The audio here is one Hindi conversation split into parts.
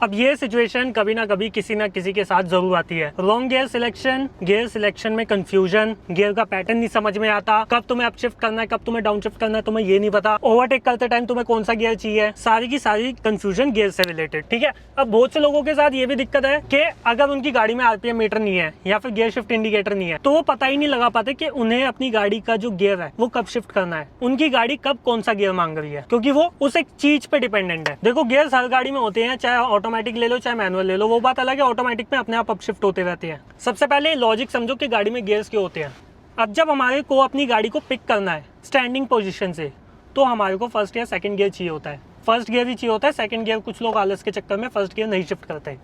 अब ये सिचुएशन कभी ना कभी किसी ना किसी के साथ जरूर आती है। रॉन्ग गियर सिलेक्शन में कंफ्यूजन, गियर का पैटर्न नहीं समझ में आता, कब तुम्हें अप शिफ्ट करना है कब तुम्हें डाउन शिफ्ट करना है तुम्हें ये नहीं पता, ओवरटेक करते टाइम तुम्हें कौन सा गियर चाहिए, सारी की सारी कंफ्यूजन गियर से रिलेटेड। ठीक है, अब बहुत से लोगों के साथ ये भी दिक्कत है कि अगर उनकी गाड़ी में आरपीएम मीटर नहीं है या फिर गियर शिफ्ट इंडिकेटर नहीं है तो वो पता ही नहीं लगा पाते कि उन्हें अपनी गाड़ी का जो गियर है वो कब शिफ्ट करना है, उनकी गाड़ी कब कौन सा गियर मांग रही है, क्योंकि वो उस एक चीज पे डिपेंडेंट है। देखो गियर हर गाड़ी में होते हैं, चाहे ऑटोमेटिक ले लो चाहे मैनुअल ले लो, वो बात अलग है, ऑटोमेटिक में अपने आप अप शिफ्ट होते रहते हैं। सबसे पहले लॉजिक समझो कि गाड़ी में गियर्स क्यों होते हैं। अब जब हमारे को अपनी गाड़ी को पिक करना है स्टैंडिंग पोजीशन से तो हमारे को फर्स्ट या सेकंड गियर चाहिए होता है। फर्स्ट गियर ही चाहिए होता है, सेकंड गियर कुछ लोग आलस के चक्कर में फर्स्ट गियर नहीं शिफ्ट करते।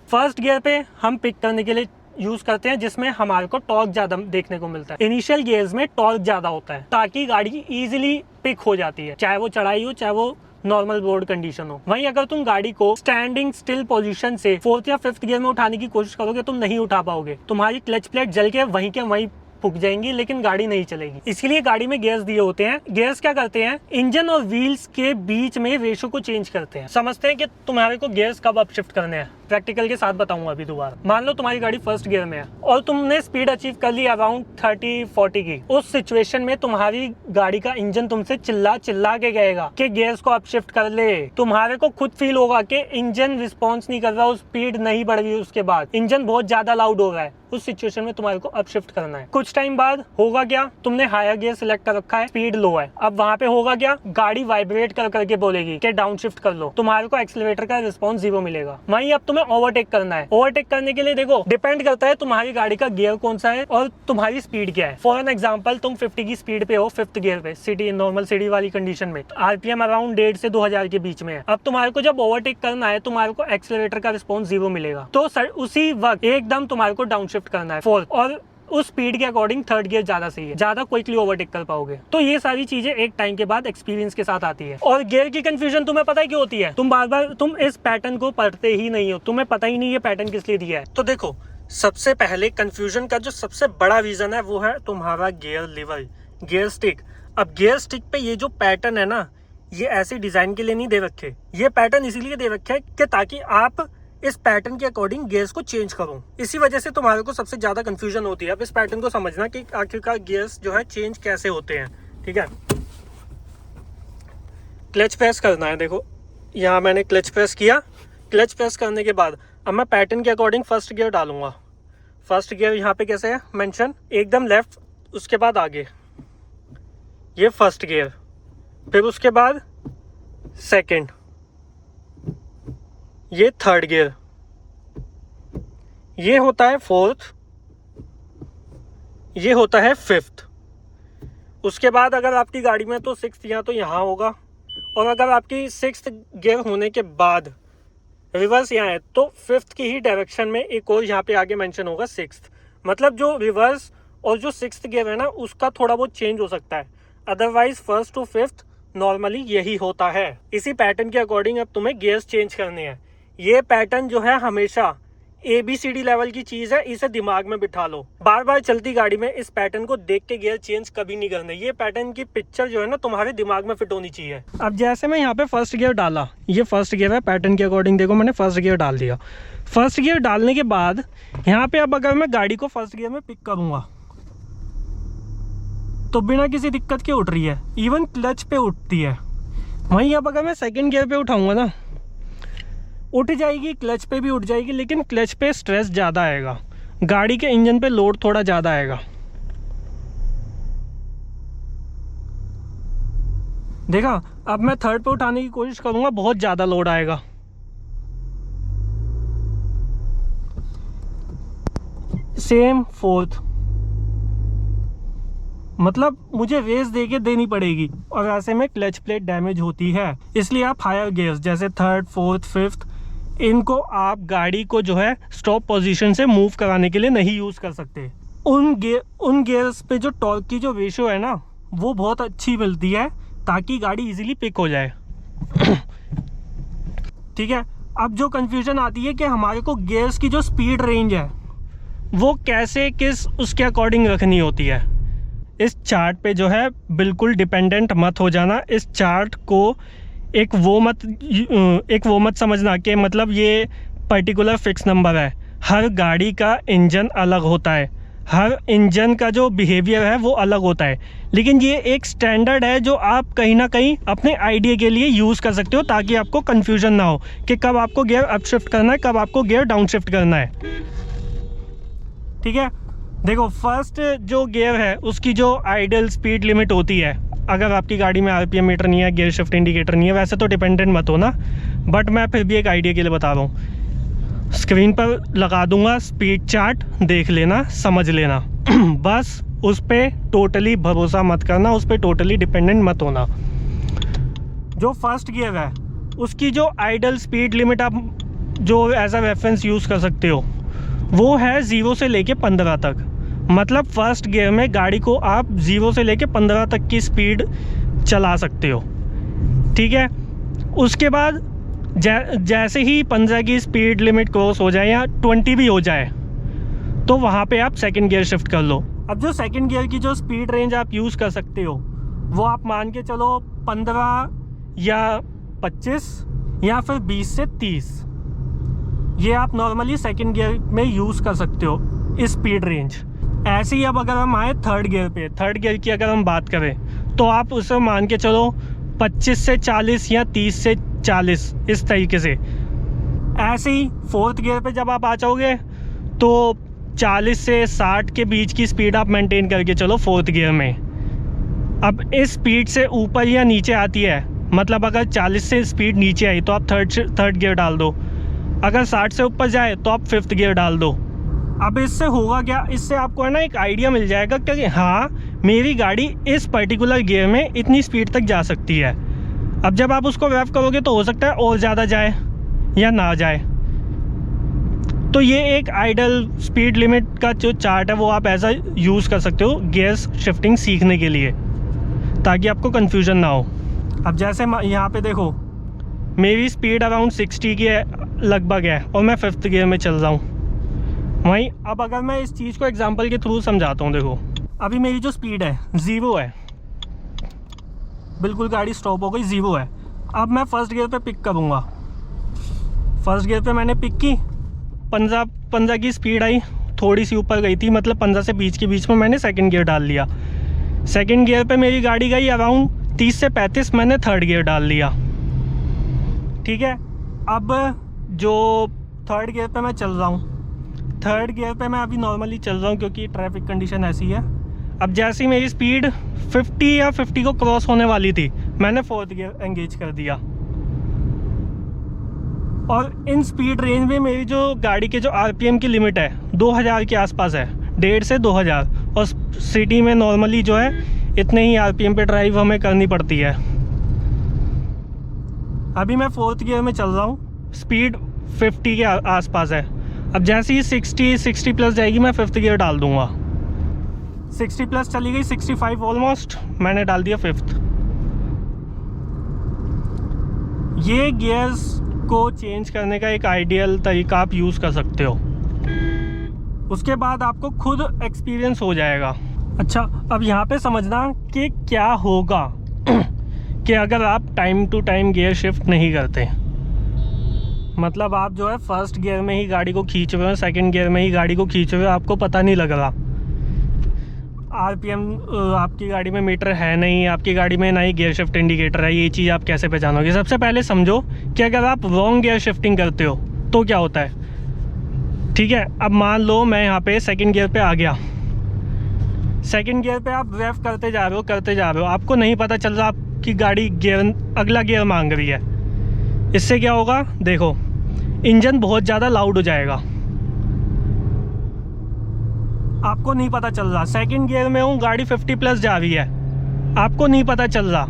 फर्स्ट गियर पे हम पिक करने के लिए यूज करते हैं जिसमें हमारे को टॉर्क ज्यादा देखने को मिलता है। इनिशियल गियर्स में टॉर्क ज्यादा होता है ताकि गाड़ी इजीली पिक हो जाती है, चाहे वो चढ़ाई हो चाहे वो नॉर्मल रोड कंडीशन हो। वहीं अगर तुम गाड़ी को स्टैंडिंग स्टिल पोजीशन से फोर्थ या फिफ्थ गियर में उठाने की कोशिश करोगे तुम नहीं उठा पाओगे, तुम्हारी क्लच प्लेट जल के वहीं फूक जाएंगी लेकिन गाड़ी नहीं चलेगी। इसलिए गाड़ी में गियर्स दिए होते हैं। गियर्स क्या करते हैं, इंजन और व्हील्स के बीच में रेशो को चेंज करते हैं। समझते हैं कि तुम्हारे को गियर्स कब अप शिफ्ट करने हैं, प्रैक्टिकल के साथ बताऊंगा अभी दोबारा। मान लो तुम्हारी गाड़ी फर्स्ट गियर में है और तुमने स्पीड अचीव कर ली अराउंड 30-40 की। उस सिचुएशन में तुम्हारी गाड़ी का इंजन तुमसे चिल्ला के कहेगा कि गियर्स को अप शिफ्ट कर ले। तुम्हारे को खुद फील होगा कि इंजन रिस्पॉन्स नहीं कर रहा, स्पीड नहीं बढ़ रही, उसके बाद इंजन बहुत ज्यादा लाउड हो रहा है। उस सिचुएशन में तुम्हारे को अप शिफ्ट करना है। कुछ टाइम बाद होगा क्या, तुमने हायर गियर सिलेक्ट कर रखा है, स्पीड लो है, अब वहां पे होगा क्या, गाड़ी वाइब्रेट कर करके बोलेगी कि डाउन शिफ्ट कर लो। तुम्हारे को एक्सीलरेटर का रिस्पॉन्स 0 मिलेगा। वहीं अब तुम्हें ओवरटेक करना है। ओवरटेक करने के लिए देखो डिपेंड करता है तुम्हारी गाड़ी का गियर कौन सा है और तुम्हारी स्पीड क्या है। फॉर एन एग्जांपल तुम 50 की स्पीड पे हो फिफ्थ गियर पे, सिटी नॉर्मल सिटी वाली कंडीशन में, आरपीएम अराउंड 1.5 से 2000 के बीच में है। अब तुम्हारे को जब ओवरटेक करना है तुम्हारे को एक्सीलरेटर का रिस्पॉन्स 0 मिलेगा, तो उसी वक्त एकदम तुम्हारे को डाउन शिफ्ट करना है फोर्थ, और उस स्पीड के अकॉर्डिंग थर्ड गियर ज्यादा सही है, ज्यादा क्विकली ओवरटेक कर पाओगे। तो ये सारी चीजें एक टाइम के बाद एक्सपीरियंस के साथ आती है। और गियर की कंफ्यूजन तुम्हें पता है क्यों होती है, तुम बार तुम इस पैटर्न को पढ़ते ही नहीं हो, तुम्हें पता ही नहीं ये पैटर्न किस लिए दिया है। तो देखो सबसे पहले कंफ्यूजन का जो सबसे बड़ा रीजन है वो है तुम्हारा गियर लीवर, गियर स्टिक। अब गियर स्टिक पे ये जो पैटर्न है ना, ये ऐसे डिजाइन के लिए नहीं दे रखे, ये पैटर्न इसीलिए दे रखे है कि ताकि आप इस पैटर्न के अकॉर्डिंग गियर्स को चेंज करो। इसी वजह से तुम्हारे को सबसे ज्यादा कंफ्यूजन होती है। अब इस पैटर्न को समझना कि आखिरकार गियर्स जो है चेंज कैसे होते हैं। ठीक है, क्लच प्रेस करना है। देखो यहाँ मैंने क्लच प्रेस किया, क्लच प्रेस करने के बाद अब मैं पैटर्न के अकॉर्डिंग फर्स्ट गियर डालूंगा। फर्स्ट गियर यहाँ पे कैसे है मेंशन, एकदम लेफ्ट, उसके बाद आगे, ये फर्स्ट गियर, फिर उसके बाद सेकंड, ये थर्ड गियर, ये होता है फोर्थ, ये होता है फिफ्थ। उसके बाद अगर आपकी गाड़ी में तो सिक्स्थ या तो यहाँ होगा, और अगर आपकी सिक्स्थ गियर होने के बाद रिवर्स यहाँ है तो फिफ्थ की ही डायरेक्शन में एक और यहाँ पे आगे मेंशन होगा सिक्स्थ। मतलब जो रिवर्स और जो सिक्स्थ गियर है ना उसका थोड़ा बहुत चेंज हो सकता है, otherwise first to fifth normally यही होता है। इसी पैटर्न के अकॉर्डिंग अब तुम्हें गियर्स चेंज करने हैं। ये पैटर्न जो है हमेशा ABCD लेवल की चीज है, इसे दिमाग में बिठा लो। बार बार चलती गाड़ी में इस पैटर्न को देख के गियर चेंज कभी नहीं करने। ये पैटर्न की पिक्चर जो है ना तुम्हारे दिमाग में फिट होनी चाहिए। अब जैसे मैं यहाँ पे फर्स्ट गियर डाला, ये फर्स्ट गियर है, पैटर्न के अकॉर्डिंग देखो मैंने फर्स्ट गियर डाल दिया। फर्स्ट गियर डालने के बाद यहाँ पे अब अगर मैं गाड़ी को फर्स्ट गियर में पिक करूंगा तो बिना किसी दिक्कत के उठ रही है, इवन क्लच पे उठती है। वहीं अब अगर मैं सेकंड गियर पे उठाऊंगा ना, उठ जाएगी, क्लच पे भी उठ जाएगी, लेकिन क्लच पे स्ट्रेस ज़्यादा आएगा, गाड़ी के इंजन पे लोड थोड़ा ज़्यादा आएगा। देखा, अब मैं थर्ड पे उठाने की कोशिश करूंगा, बहुत ज़्यादा लोड आएगा। सेम फोर्थ, मतलब मुझे रेस देके देनी पड़ेगी, और ऐसे में क्लच प्लेट डैमेज होती है। इसलिए आप हायर गियर्स जैसे थर्ड, फोर्थ, फिफ्थ, इनको आप गाड़ी को जो है स्टॉप पोजीशन से मूव कराने के लिए नहीं यूज़ कर सकते। उन गियर्स पे जो टॉर्क की जो रेशियो है ना वो बहुत अच्छी मिलती है ताकि गाड़ी इजीली पिक हो जाए। ठीक है, अब जो कंफ्यूजन आती है कि हमारे को गियर्स की जो स्पीड रेंज है वो कैसे किस उसके अकॉर्डिंग रखनी होती है। इस चार्ट पे जो है बिल्कुल डिपेंडेंट मत हो जाना। इस चार्ट को एक वो मत समझना कि मतलब ये पर्टिकुलर फिक्स नंबर है। हर गाड़ी का इंजन अलग होता है, हर इंजन का जो बिहेवियर है वो अलग होता है, लेकिन ये एक स्टैंडर्ड है जो आप कहीं ना कहीं अपने आइडिया के लिए यूज़ कर सकते हो, ताकि आपको कन्फ्यूज़न ना हो कि कब आपको गियर अप शिफ्ट करना है, कब आपको गियर डाउन शिफ्ट करना है। ठीक है, देखो फर्स्ट जो गियर है उसकी जो आइडल स्पीड लिमिट होती है, अगर आपकी गाड़ी में आरपीएम मीटर नहीं है, गियर शिफ्ट इंडिकेटर नहीं है, वैसे तो डिपेंडेंट मत हो ना, बट मैं फिर भी एक आइडिया के लिए बता रहा हूँ। स्क्रीन पर लगा दूंगा स्पीड चार्ट, देख लेना, समझ लेना। बस उस पर टोटली भरोसा मत करना, उस पर टोटली डिपेंडेंट मत होना। जो फर्स्ट गियर है उसकी जो आइडल स्पीड लिमिट आप जो एज अ रेफरेंस यूज़ कर सकते हो वो है 0 से लेके 15 तक। मतलब फर्स्ट गियर में गाड़ी को आप 0 से लेके 15 तक की स्पीड चला सकते हो। ठीक है, उसके बाद जैसे ही 15 की स्पीड लिमिट क्रॉस हो जाए या 20 भी हो जाए तो वहाँ पे आप सेकंड गियर शिफ्ट कर लो। अब जो सेकंड गियर की जो स्पीड रेंज आप यूज़ कर सकते हो वो आप मान के चलो 15 या 25 या फिर 20 से 30, ये आप नॉर्मली सेकंड गियर में यूज़ कर सकते हो इस स्पीड रेंज। ऐसे ही अब अगर हम आए थर्ड गियर पे, थर्ड गियर की अगर हम बात करें तो आप उसे मान के चलो 25 से 40 या 30 से 40 इस तरीके से। ऐसे ही फोर्थ गियर पे जब आप आ जाओगे तो 40 से 60 के बीच की स्पीड आप मेंटेन करके चलो फोर्थ गियर में। अब इस स्पीड से ऊपर या नीचे आती है, मतलब अगर 40 से स्पीड नीचे आई तो आप थर्ड गियर डाल दो, अगर 60 से ऊपर जाए तो आप फिफ्थ गियर डाल दो। अब इससे होगा क्या, इससे आपको है ना एक आइडिया मिल जाएगा कि हाँ मेरी गाड़ी इस पर्टिकुलर गियर में इतनी स्पीड तक जा सकती है। अब जब आप उसको रेव करोगे तो हो सकता है और ज़्यादा जाए या ना जाए। तो ये एक आइडल स्पीड लिमिट का जो चार्ट है वो आप ऐसा यूज़ कर सकते हो गियर शिफ्टिंग सीखने के लिए, ताकि आपको कन्फ्यूज़न ना हो। अब जैसे यहाँ पे देखो मेरी स्पीड अराउंड 60 की लगभग है और मैं फिफ्थ गियर में चल रहा हूँ। वहीं अब अगर मैं इस चीज़ को एग्जांपल के थ्रू समझाता हूँ, देखो अभी मेरी जो स्पीड है 0 है, बिल्कुल गाड़ी स्टॉप हो गई, 0 है। अब मैं फर्स्ट गियर पे पिक करूँगा, फर्स्ट गियर पे मैंने पिक की, 15 की स्पीड आई, थोड़ी सी ऊपर गई थी, मतलब 15 से 20 के बीच में मैंने सेकंड गियर डाल लिया। सेकंड गियर पे मेरी गाड़ी गई अराउंड 30 से 35, मैंने थर्ड गियर डाल लिया। ठीक है, अब जो थर्ड गियर पे मैं चल रहा हूँ, थर्ड गियर पे मैं अभी नॉर्मली चल रहा हूँ क्योंकि ट्रैफिक कंडीशन ऐसी है। अब जैसी मेरी स्पीड 50 या 50 को क्रॉस होने वाली थी, मैंने फोर्थ गियर एंगेज कर दिया। और इन स्पीड रेंज में मेरी जो गाड़ी के जो आरपीएम की लिमिट है 2000 के आसपास है, 1.5 से 2000, और सिटी में नॉर्मली जो है इतने ही आरपीएम पे ड्राइव हमें करनी पड़ती है। अभी मैं फोर्थ गियर में चल रहा हूँ, स्पीड 50 के आसपास है। अब जैसे ही 60 प्लस जाएगी मैं फिफ्थ गियर डाल दूंगा, 60 प्लस चली गई, 65 ऑलमोस्ट, मैंने डाल दिया फिफ्थ। ये गियर्स को चेंज करने का एक आइडियल तरीका आप यूज़ कर सकते हो, उसके बाद आपको खुद एक्सपीरियंस हो जाएगा। अच्छा, अब यहाँ पे समझना कि क्या होगा कि अगर आप time to time gear shift नहीं करते, मतलब आप जो है फर्स्ट गियर में ही गाड़ी को खींच रहे हो, सेकंड गियर में ही गाड़ी को खींच रहे हो, आपको पता नहीं लग रहा, आरपीएम आपकी गाड़ी में मीटर है नहीं, आपकी गाड़ी में ना ही गियर शिफ्ट इंडिकेटर है, ये चीज़ आप कैसे पहचानोगे? सबसे पहले समझो कि अगर आप रॉन्ग गियर शिफ्टिंग करते हो तो क्या होता है। ठीक है, अब मान लो मैं यहाँ पे सेकंड गियर पे आ गया, सेकंड गियर पे आप रेव करते जा रहे हो, आपको नहीं पता चल रहा आपकी गाड़ी अगला गियर मांग रही है। इससे क्या होगा, देखो इंजन बहुत ज़्यादा लाउड हो जाएगा, आपको नहीं पता चल रहा। सेकंड गियर में हूँ, गाड़ी 50 प्लस जा रही है, आपको नहीं पता चल रहा।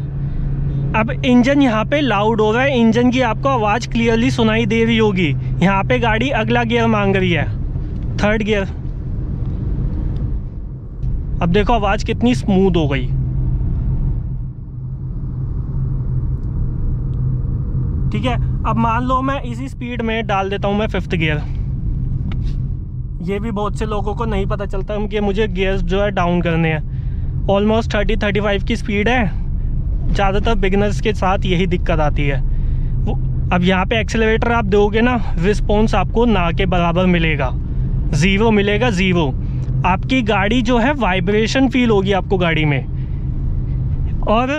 अब इंजन यहाँ पे लाउड हो रहा है, इंजन की आपको आवाज़ क्लियरली सुनाई दे रही होगी, यहाँ पे गाड़ी अगला गियर मांग रही है, थर्ड गियर। अब देखो आवाज़ कितनी स्मूथ हो गई। ठीक है, अब मान लो मैं इसी स्पीड में डाल देता हूँ मैं फिफ्थ गियर। ये भी बहुत से लोगों को नहीं पता चलता कि मुझे गियर्स जो है डाउन करने हैं। ऑलमोस्ट 30-35 की स्पीड है, ज़्यादातर बिगिनर्स के साथ यही दिक्कत आती है। वो अब यहाँ पे एक्सेलरेटर आप दोगे ना, रिस्पॉन्स आपको ना के बराबर मिलेगा, ज़ीरो मिलेगा, ज़ीरो। आपकी गाड़ी जो है वाइब्रेशन फील होगी आपको गाड़ी में, और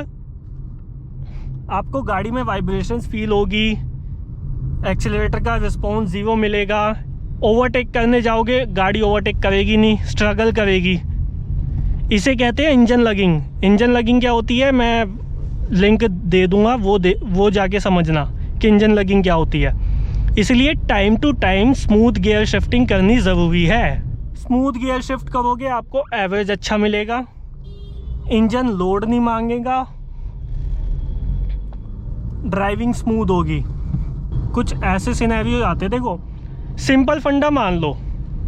आपको गाड़ी में वाइब्रेशंस फील होगी, एक्सेलरेटर का रिस्पॉन्स ज़ीरो मिलेगा। ओवरटेक करने जाओगे, गाड़ी ओवरटेक करेगी नहीं, स्ट्रगल करेगी। इसे कहते हैं इंजन लगिंग। इंजन लगिंग क्या होती है, मैं लिंक दे दूँगा, वो जाके समझना कि इंजन लगिंग क्या होती है। इसलिए time to time smooth gear shifting करनी ज़रूरी है। स्मूथ गियर शिफ्ट करोगे आपको एवरेज अच्छा मिलेगा, इंजन लोड नहीं मांगेगा, ड्राइविंग स्मूथ होगी। कुछ ऐसे सिनेरियो आते, देखो सिंपल फंडा मान लो,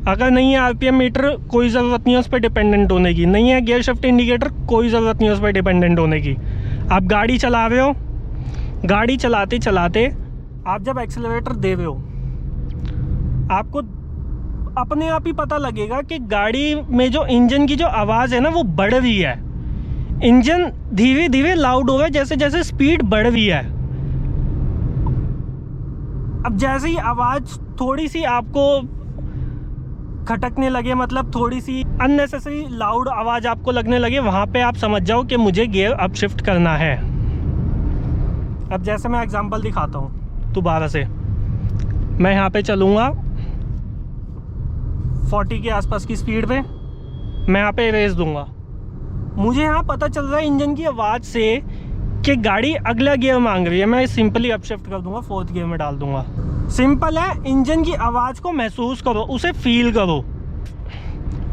अगर नहीं है आरपीएम मीटर कोई ज़रूरत नहीं है उस पर डिपेंडेंट होने की, नहीं है गियर शिफ्ट इंडिकेटर कोई ज़रूरत नहीं है उस पर डिपेंडेंट होने की। आप गाड़ी चला रहे हो, गाड़ी चलाते चलाते आप जब एक्सेलरेटर दे रहे हो, आपको अपने आप ही पता लगेगा कि गाड़ी में जो इंजन की जो आवाज़ है ना वो बढ़ रही है। इंजन धीरे धीरे लाउड हो रहा है जैसे जैसे स्पीड बढ़ रही है। अब जैसे ही आवाज़ थोड़ी सी आपको खटकने लगे, मतलब थोड़ी सी अननेसेसरी लाउड आवाज़ आपको लगने लगे, वहाँ पे आप समझ जाओ कि मुझे गियर अप शिफ्ट करना है। अब जैसे मैं एग्जांपल दिखाता हूँ दोबारा से, मैं यहाँ पे चलूँगा 40 के आसपास की स्पीड पे, मैं यहाँ पे रेस दूँगा। मुझे यहाँ पता चल रहा है इंजन की आवाज़ से कि गाड़ी अगला गियर मांग रही है, मैं सिंपली अप शिफ्ट कर दूँगा, 4th गियर में डाल दूँगा। सिंपल है, इंजन की आवाज़ को महसूस करो, उसे फील करो।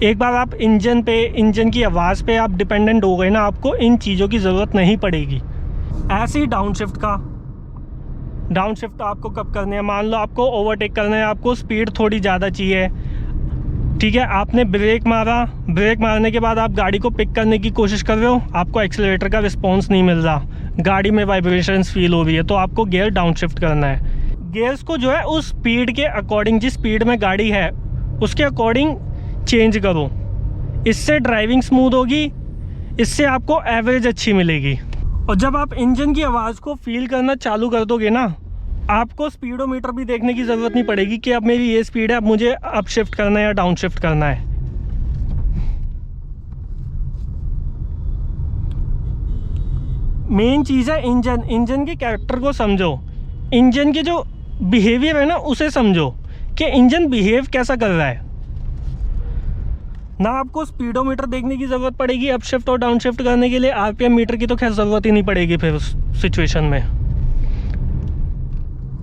एक बार आप इंजन की आवाज़ पे आप डिपेंडेंट हो गए ना, आपको इन चीज़ों की ज़रूरत नहीं पड़ेगी। ऐसे ही डाउन शिफ्ट आपको कब करने हैं, मान लो आपको ओवरटेक करना है, आपको स्पीड थोड़ी ज़्यादा चाहिए, ठीक है, आपने ब्रेक मारा, ब्रेक मारने के बाद आप गाड़ी को पिक करने की कोशिश कर रहे हो, आपको एक्सेलरेटर का रिस्पॉन्स नहीं मिल रहा, गाड़ी में वाइब्रेशंस फील हो रही है, तो आपको गियर डाउन शिफ्ट करना है। गियर्स को जो है उस स्पीड के अकॉर्डिंग, जिस स्पीड में गाड़ी है उसके अकॉर्डिंग चेंज करो। इससे ड्राइविंग स्मूथ होगी, इससे आपको एवरेज अच्छी मिलेगी। और जब आप इंजन की आवाज़ को फील करना चालू कर दोगे ना, आपको स्पीडोमीटर भी देखने की ज़रूरत नहीं पड़ेगी कि अब मेरी ये स्पीड है, अब मुझे अप शिफ्ट करना है या डाउन शिफ्ट करना है। मेन चीज़ है इंजन के कैरेक्टर को समझो, इंजन के जो बिहेवियर है ना उसे समझो कि इंजन बिहेव कैसा कर रहा है। ना आपको स्पीडोमीटर देखने की ज़रूरत पड़ेगी अप शिफ्ट और डाउन शिफ्ट करने के लिए, आरपीएम मीटर की तो खैर ज़रूरत ही नहीं पड़ेगी फिर उस सिचुएशन में।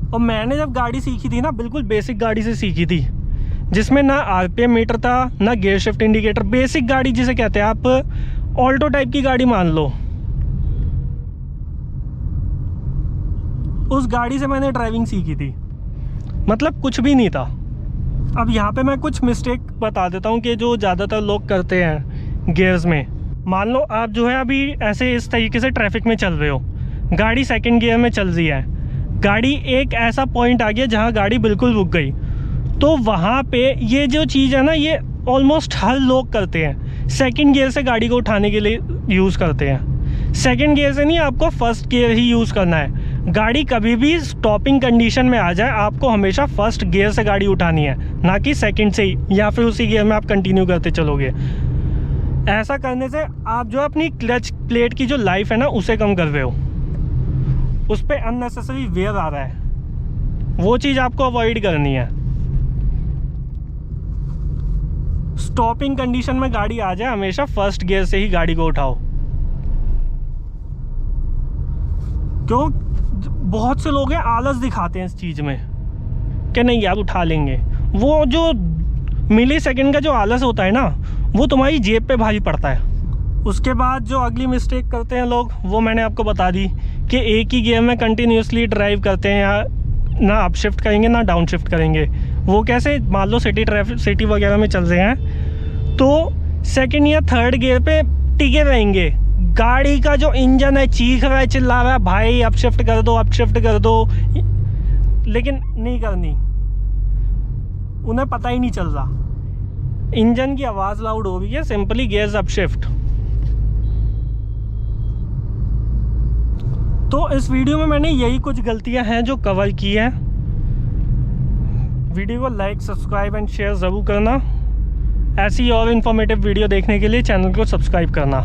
और मैंने जब गाड़ी सीखी थी ना, बिल्कुल बेसिक गाड़ी से सीखी थी, जिसमें ना आरपीएम मीटर था ना गियर शिफ्ट इंडिकेटर। बेसिक गाड़ी जिसे कहते हैं, आप ऑल्टो टाइप की गाड़ी मान लो, उस गाड़ी से मैंने ड्राइविंग सीखी थी, मतलब कुछ भी नहीं था। अब यहाँ पे मैं कुछ मिस्टेक बता देता हूँ कि जो ज़्यादातर लोग करते हैं गियर्स में। मान लो आप जो है अभी ऐसे इस तरीके से ट्रैफिक में चल रहे हो, गाड़ी सेकंड गियर में चल रही है, गाड़ी एक ऐसा पॉइंट आ गया जहाँ गाड़ी बिल्कुल रुक गई, तो वहाँ पे ये जो चीज़ है ना, ये ऑलमोस्ट हर लोग करते हैं, सेकंड गियर से गाड़ी को उठाने के लिए यूज़ करते हैं। सेकंड गियर से नहीं, आपको फर्स्ट गियर ही यूज़ करना है। गाड़ी कभी भी स्टॉपिंग कंडीशन में आ जाए, आपको हमेशा फर्स्ट गियर से गाड़ी उठानी है, ना कि सेकंड से ही, या फिर उसी गियर में आप कंटिन्यू करते चलोगे। ऐसा करने से आप जो अपनी क्लच प्लेट की जो लाइफ है ना उसे कम कर रहे हो, उस पर अननेसेसरी वेयर आ रहा है, वो चीज़ आपको अवॉइड करनी है। स्टॉपिंग कंडीशन में गाड़ी आ जाए, हमेशा फर्स्ट गियर से ही गाड़ी को उठाओ। क्यों? बहुत से लोग हैं आलस दिखाते हैं इस चीज़ में कि नहीं यार उठा लेंगे। वो जो मिली सेकंड का जो आलस होता है ना, वो तुम्हारी जेब पे भारी पड़ता है। उसके बाद जो अगली मिस्टेक करते हैं लोग, वो मैंने आपको बता दी कि एक ही गियर में कंटिन्यूसली ड्राइव करते हैं, या ना अप शिफ्ट करेंगे ना डाउन शिफ्ट करेंगे। वो कैसे, मान लो सिटी वगैरह में चल रहे हैं तो सेकंड या थर्ड गियर पे टिके रहेंगे, गाड़ी का जो इंजन है चीख रहा है, चिल्ला रहा है, भाई अप शिफ्ट कर दो, अप शिफ्ट कर दो, लेकिन नहीं करनी, उन्हें पता ही नहीं चल रहा, इंजन की आवाज़ लाउड हो रही है, सिंपली गियर्स अप शिफ्ट। तो इस वीडियो में मैंने यही कुछ गलतियां हैं जो कवर की हैं। वीडियो को लाइक, सब्सक्राइब एंड शेयर ज़रूर करना। ऐसी और इन्फॉर्मेटिव वीडियो देखने के लिए चैनल को सब्सक्राइब करना।